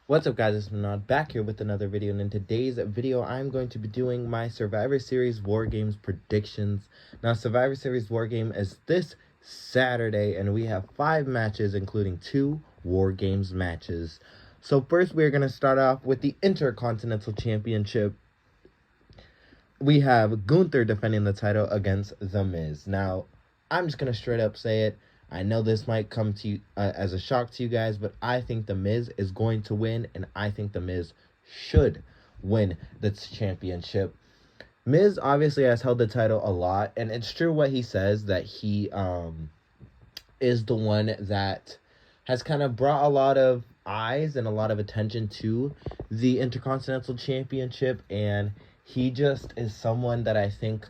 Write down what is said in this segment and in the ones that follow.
What's up, guys? It's Manad back here with another video, and in today's video I'm going to be doing my Survivor Series War Games predictions. Now, Survivor Series War Game is this Saturday, and we have 5 matches, including 2 War Games matches. So first we're going to start off with the Intercontinental Championship. We have Gunther defending the title against The Miz. Now, I'm just going to straight up say it. I know this might come to you as a shock to you guys, but I think The Miz is going to win, and I think The Miz should win the championship. Miz obviously has held the title a lot, and it's true what he says, that he is the one that has kind of brought a lot of eyes and a lot of attention to the Intercontinental Championship, and he just is someone that I think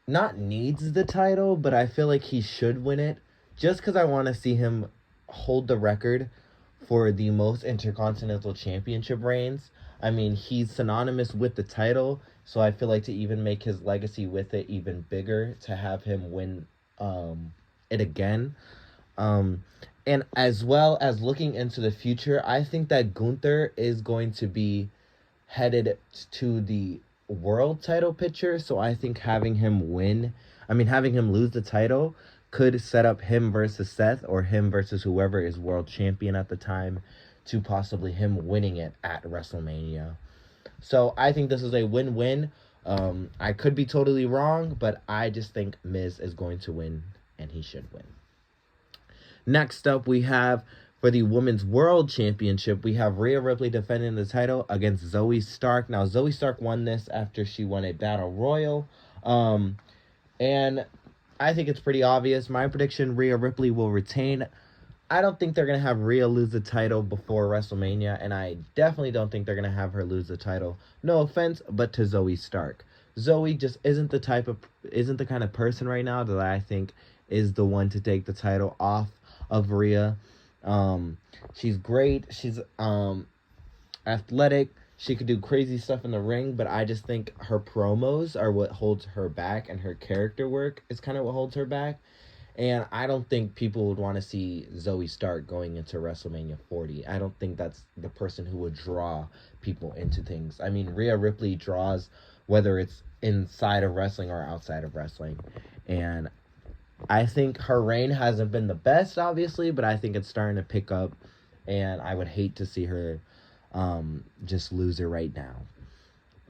not needs the title, but I feel like he should win it just because I want to see him hold the record for the most Intercontinental Championship reigns. I mean, he's synonymous with the title, so I feel like to even make his legacy with it even bigger, to have him win it again. And as well as looking into the future, I think that Gunther is going to be headed to the world title picture, so I think having him lose the title could set up him versus Seth, or him versus whoever is world champion at the time, to possibly him winning it at WrestleMania. So I think this is a win-win. I could be totally wrong, but I just think Miz is going to win, and he should win. Next up, we have for the Women's World Championship, we have Rhea Ripley defending the title against Zoe Stark. Now, Zoe Stark won this after she won a Battle Royal. And I think it's pretty obvious. My prediction, Rhea Ripley will retain. I don't think they're going to have Rhea lose the title before WrestleMania, and I definitely don't think they're going to have her lose the title. No offense, but to Zoe Stark. Zoe just isn't the kind of person right now that I think is the one to take the title off of Rhea. She's great. She's athletic. She could do crazy stuff in the ring, but I just think her promos are what holds her back, and her character work is kind of what holds her back. And I don't think people would want to see Zoe Stark going into WrestleMania 40. I don't think that's the person who would draw people into things. I mean, Rhea Ripley draws, whether it's inside of wrestling or outside of wrestling. And I think her reign hasn't been the best, obviously, but I think it's starting to pick up, and I would hate to see her just lose it right now.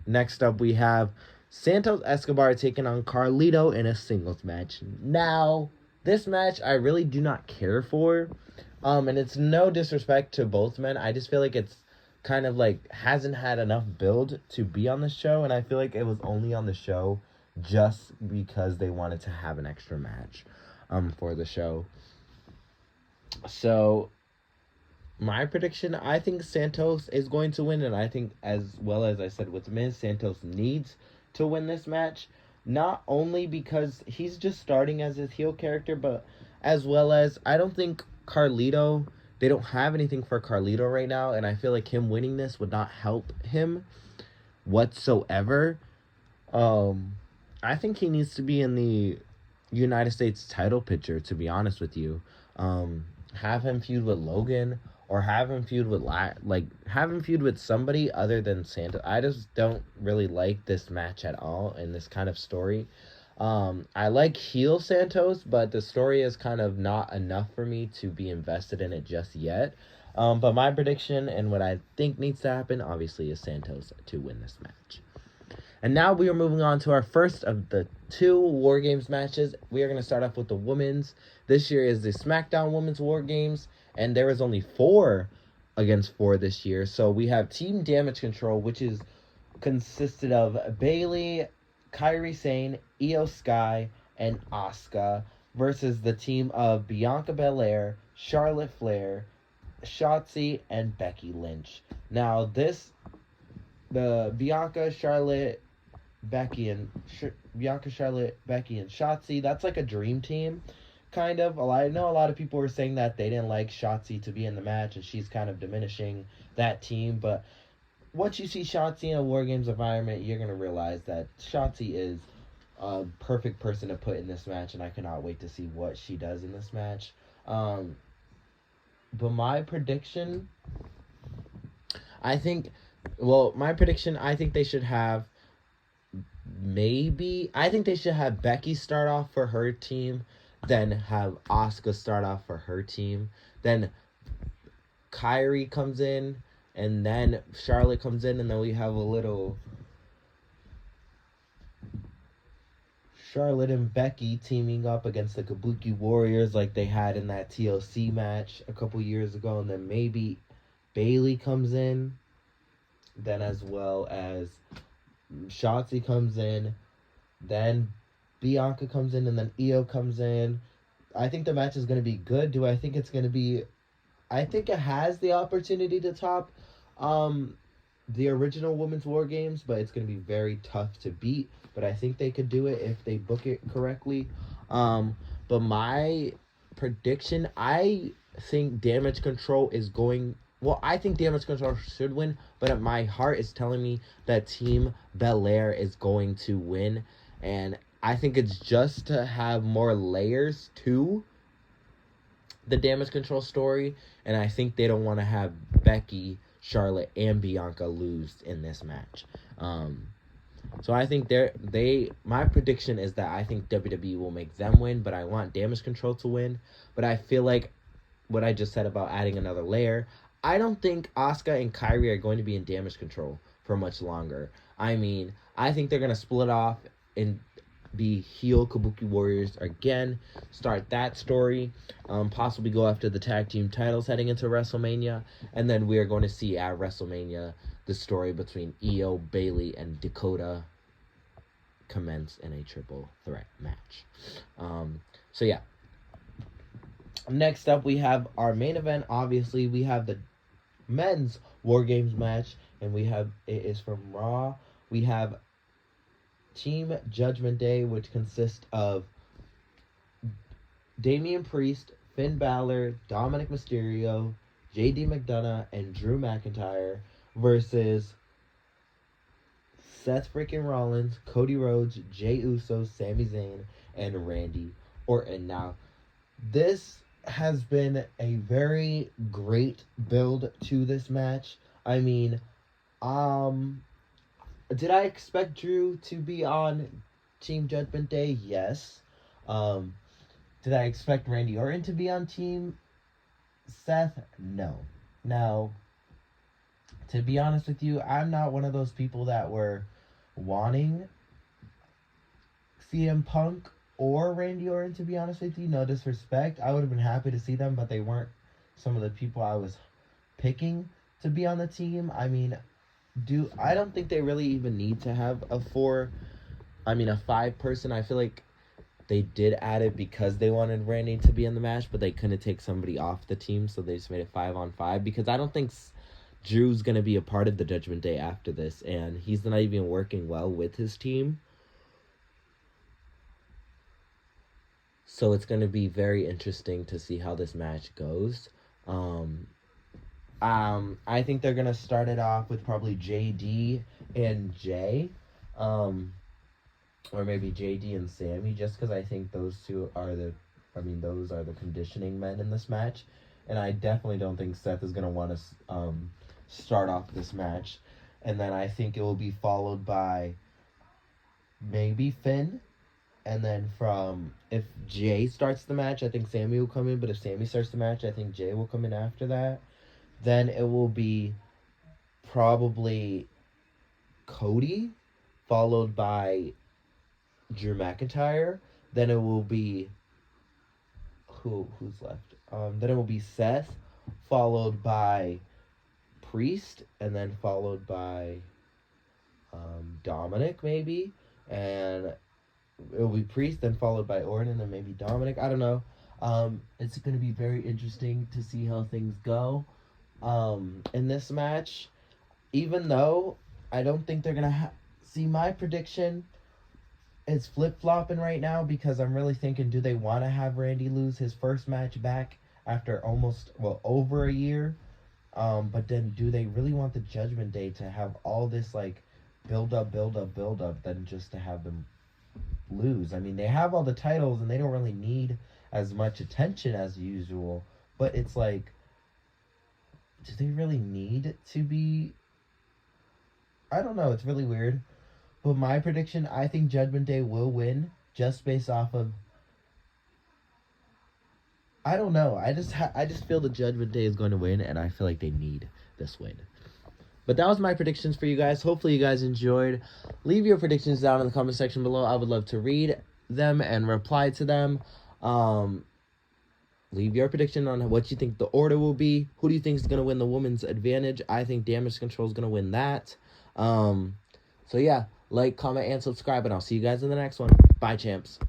Next up, we have Santos Escobar taking on Carlito in a singles match. Now, this match I really do not care for, and it's no disrespect to both men. I just feel like it's kind of like hasn't had enough build to be on the show, and I feel like it was only on the show just because they wanted to have an extra match for the show. So my prediction, I think Santos is going to win, and I think, as well as I said with Miz, Santos needs to win this match, not only because he's just starting as his heel character, but as well as I don't think Carlito, they don't have anything for Carlito right now, and I feel like him winning this would not help him whatsoever. I think he needs to be in the United States title picture, to be honest with you. Have him feud with Logan, or have him feud with somebody other than Santos. I just don't really like this match at all in this kind of story. I like heel Santos, but the story is kind of not enough for me to be invested in it just yet. But my prediction and what I think needs to happen, obviously, is Santos to win this match. And now we are moving on to our first of the 2 War Games matches. We are going to start off with the women's. This year is the SmackDown Women's War Games, and there is only 4 against 4 this year. So we have Team Damage Control, which is consisted of Bayley, Kairi Sane, Io Sky, and Asuka, versus the team of Bianca Belair, Charlotte Flair, Shotzi, and Becky Lynch. Now the Bianca, Charlotte, Becky, and Shotzi, that's like a dream team, kind of. I know a lot of people were saying that they didn't like Shotzi to be in the match, and she's kind of diminishing that team, but once you see Shotzi in a War Games environment, you're going to realize that Shotzi is a perfect person to put in this match, and I cannot wait to see what she does in this match. But my prediction, I think, well, my prediction, I think they should have I think they should have Becky start off for her team, then have Asuka start off for her team, then Kyrie comes in, and then Charlotte comes in, and then we have a little Charlotte and Becky teaming up against the Kabuki Warriors like they had in that TLC match a couple years ago, and then maybe Bailey comes in, then as well as Shotzi comes in, then Bianca comes in, and then Io comes in. I think the match is going to be good. Do I think it's going to be... I think it has the opportunity to top the original Women's War Games, but it's going to be very tough to beat. But I think they could do it if they book it correctly. But my prediction, I think Damage Control is going... Well, I think Damage Control should win, but my heart is telling me that Team Belair is going to win. And I think it's just to have more layers to the Damage Control story. And I think they don't want to have Becky, Charlotte, and Bianca lose in this match. So I think my prediction is that I think WWE will make them win, but I want Damage Control to win. But I feel like what I just said about adding another layer, I don't think Asuka and Kyrie are going to be in Damage Control for much longer. I mean, I think they're going to split off and be heel Kabuki Warriors again, start that story, possibly go after the tag team titles heading into WrestleMania, and then we are going to see at WrestleMania the story between Io, Bailey, and Dakota commence in a triple threat match. So yeah. Next up, we have our main event. Obviously, we have the men's War Games match, and it is from Raw. We have Team Judgment Day, which consists of Damian Priest, Finn Balor, Dominic Mysterio, JD McDonough, and Drew McIntyre versus Seth freaking Rollins, Cody Rhodes, Jey Uso, Sami Zayn, and Randy Orton. Now, this has been a very great build to this match. I mean, did I expect Drew to be on Team Judgment Day? Yes. Did I expect Randy Orton to be on Team Seth? No. Now, to be honest with you, I'm not one of those people that were wanting CM Punk or Randy Orton, to be honest with you. No disrespect. I would have been happy to see them, but they weren't some of the people I was picking to be on the team. I mean, I don't think they really even need to have a 5-person. I feel like they did add it because they wanted Randy to be in the match, but they couldn't take somebody off the team, so they just made it 5-on-5, because I don't think Drew's going to be a part of the Judgment Day after this, and he's not even working well with his team. So it's going to be very interesting to see how this match goes. I think they're going to start it off with probably JD and Jay. Or maybe JD and Sammy, just because I think those are the conditioning men in this match. And I definitely don't think Seth is going to want to start off this match. And then I think it will be followed by maybe Finn. And then if Jay starts the match, I think Sammy will come in. But if Sammy starts the match, I think Jay will come in after that. Then it will be probably Cody, followed by Drew McIntyre. Then it will be who's left? Then it will be Seth, followed by Priest, and then followed by Dominic maybe, and it will be Priest, then followed by Orton, and then maybe Dominic. I don't know. It's going to be very interesting to see how things go in this match. Even though I don't think they're going to see my prediction. It's flip-flopping right now because I'm really thinking, do they want to have Randy lose his first match back after over a year? But then do they really want the Judgment Day to have all this, build up, than just to have them lose? I mean, they have all the titles and they don't really need as much attention as usual, but it's do they really need to be? I don't know. It's really weird. But my prediction, I think Judgment Day will win just based off of. I don't know. I just feel the Judgment Day is going to win, and I feel like they need this win. But that was my predictions for you guys. Hopefully you guys enjoyed. Leave your predictions down in the comment section below. I would love to read them and reply to them. Leave your prediction on what you think the order will be. Who do you think is going to win the women's advantage? I think Damage Control is going to win that. So yeah, like, comment, and subscribe, and I'll see you guys in the next one. Bye, champs.